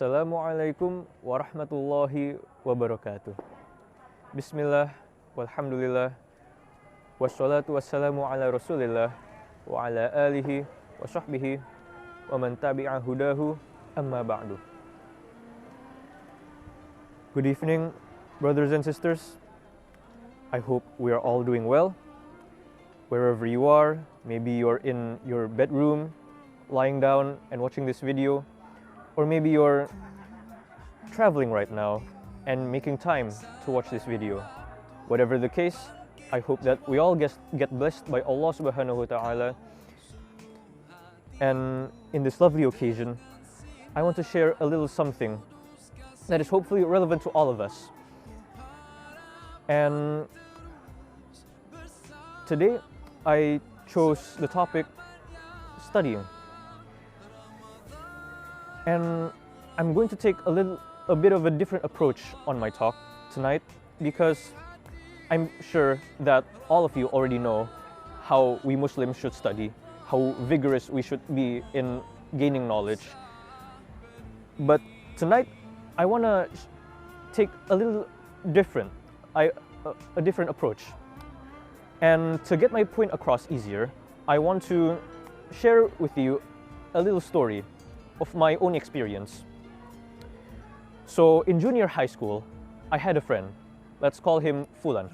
Assalamualaikum warahmatullahi wabarakatuh. Bismillah, walhamdulillah, wassalatu wassalamu ala rasulillah, wa ala alihi wa sahbihi, wa man tabi'a hudahu, amma ba'du. Good evening, brothers and sisters. I hope we are all doing well. Wherever you are, maybe you're in your bedroom, lying down and watching this video, or maybe you're traveling right now and making time to watch this video. Whatever the case, I hope that we all get blessed by Allah subhanahu wa ta'ala. And in this lovely occasion, I want to share a little something that is hopefully relevant to all of us. And today, I chose the topic studying. And I'm going to take a bit of a different approach on my talk tonight, because I'm sure that all of you already know how we Muslims should study, how vigorous we should be in gaining knowledge. But tonight, I want to take a little different, a different approach. And to get my point across easier, I want to share with you a little story of my own experience. So in junior high school, I had a friend. Let's call him Fulan.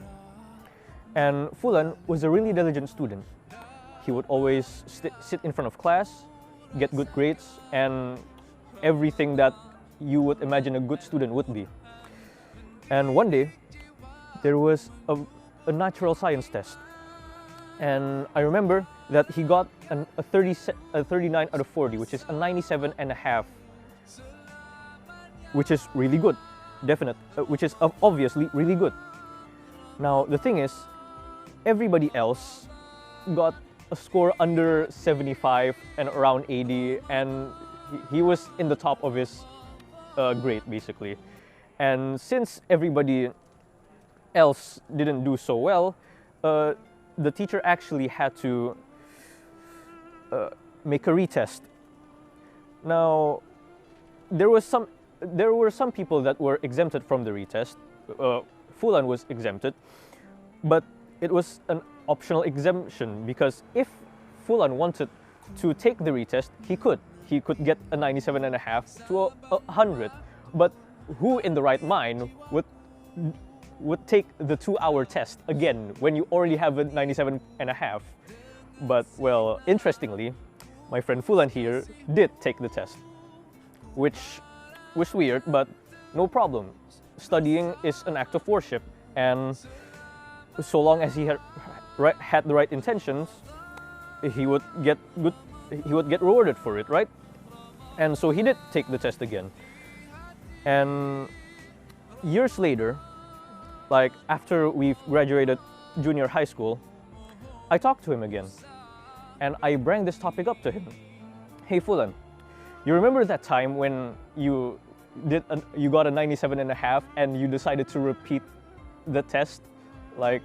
And Fulan was a really diligent student. He would always sit in front of class, get good grades, and everything that you would imagine a good student would be. And one day, there was a natural science test. And I remember that he got a 39 out of 40, which is a 97.5, which is really good, which is obviously really good. Now, the thing is, everybody else got a score under 75 and around 80, and he was in the top of his grade, basically. And since everybody else didn't do so well, the teacher actually had to make a retest. Now, there were some people that were exempted from the retest. Fulan was exempted, but it was an optional exemption, because if Fulan wanted to take the retest, he could get a 97.5 to a 100. But who in the right mind would take the 2-hour test again when you already have a 97.5? But, well, interestingly, my friend Fulan here did take the test, which was weird, but no problem. Studying is an act of worship, and so long as he had the right intentions, he would get rewarded for it, right? And so he did take the test again. And years later, like after we've graduated junior high school, I talked to him again, and I bring this topic up to him. Hey Fulan, you remember that time when you got a 97.5 and you decided to repeat the test? Like,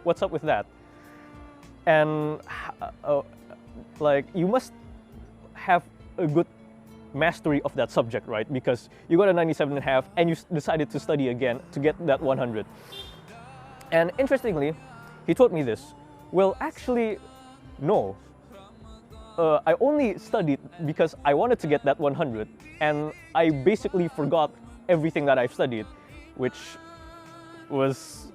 what's up with that? And like, you must have a good mastery of that subject, right? Because you got a 97.5 and you decided to study again to get that 100. And interestingly, he told me this. Well, actually, no. I only studied because I wanted to get that 100, and I basically forgot everything that I've studied, which was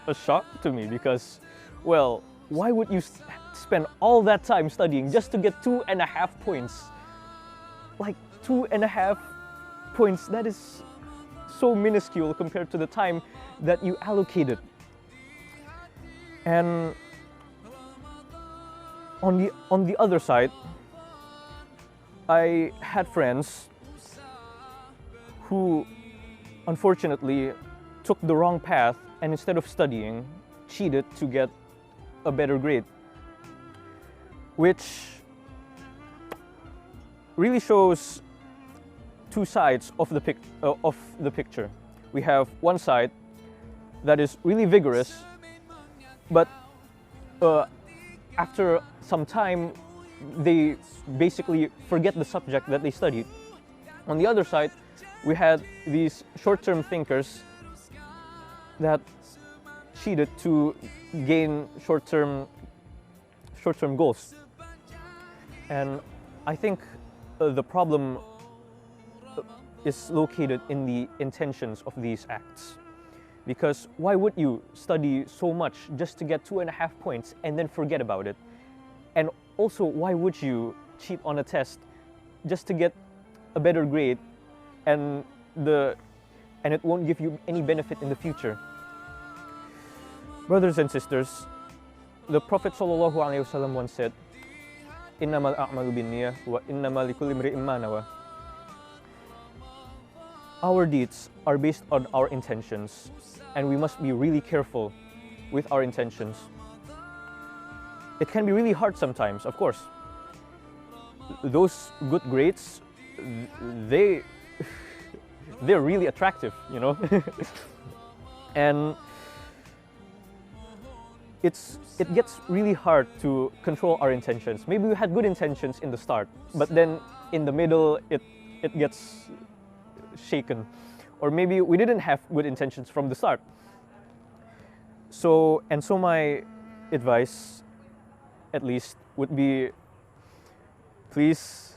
a shock to me, because, well, why would you spend all that time studying just to get 2.5 points? Like 2.5 points, that is so minuscule compared to the time that you allocated. And on the other side, I had friends who unfortunately took the wrong path, and instead of studying, cheated to get a better grade, which really shows two sides of the picture. We have one side that is really vigorous, but after some time, they basically forget the subject that they studied. On the other side, we had these short-term thinkers that cheated to gain short-term goals. And I think the problem is located in the intentions of these acts. Because why would you study so much just to get 2.5 points and then forget about it? And also, why would you cheat on a test just to get a better grade and it won't give you any benefit in the future? Brothers and sisters, the Prophet ﷺ once said, "Innamal a'malu binniyah wa innamal likulli imri'in ma nawa." Our deeds are based on our intentions, and we must be really careful with our intentions. It can be really hard sometimes, of course. Those good grades, they're really attractive, you know? And it gets really hard to control our intentions. Maybe we had good intentions in the start, but then in the middle, it gets shaken. Or maybe we didn't have good intentions from the start. So my advice, at least, would be, please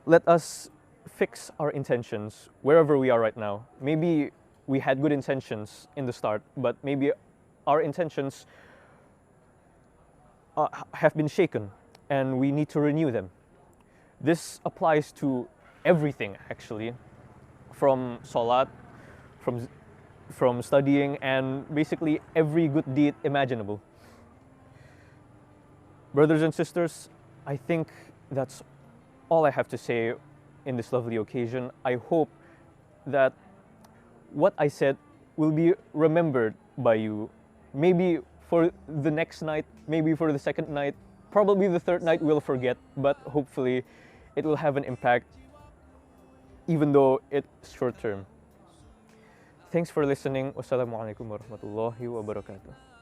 let us fix our intentions wherever we are right now. Maybe we had good intentions in the start, but maybe our intentions have been shaken and we need to renew them. This applies to everything, actually, from salat, from studying, and basically every good deed imaginable. Brothers and sisters, I think that's all I have to say in this lovely occasion. I hope that what I said will be remembered by you. Maybe for the next night, maybe for the second night, probably the third night we'll forget, but hopefully it will have an impact, even though it's short term. Thanks for listening. Wassalamualaikum warahmatullahi wabarakatuh.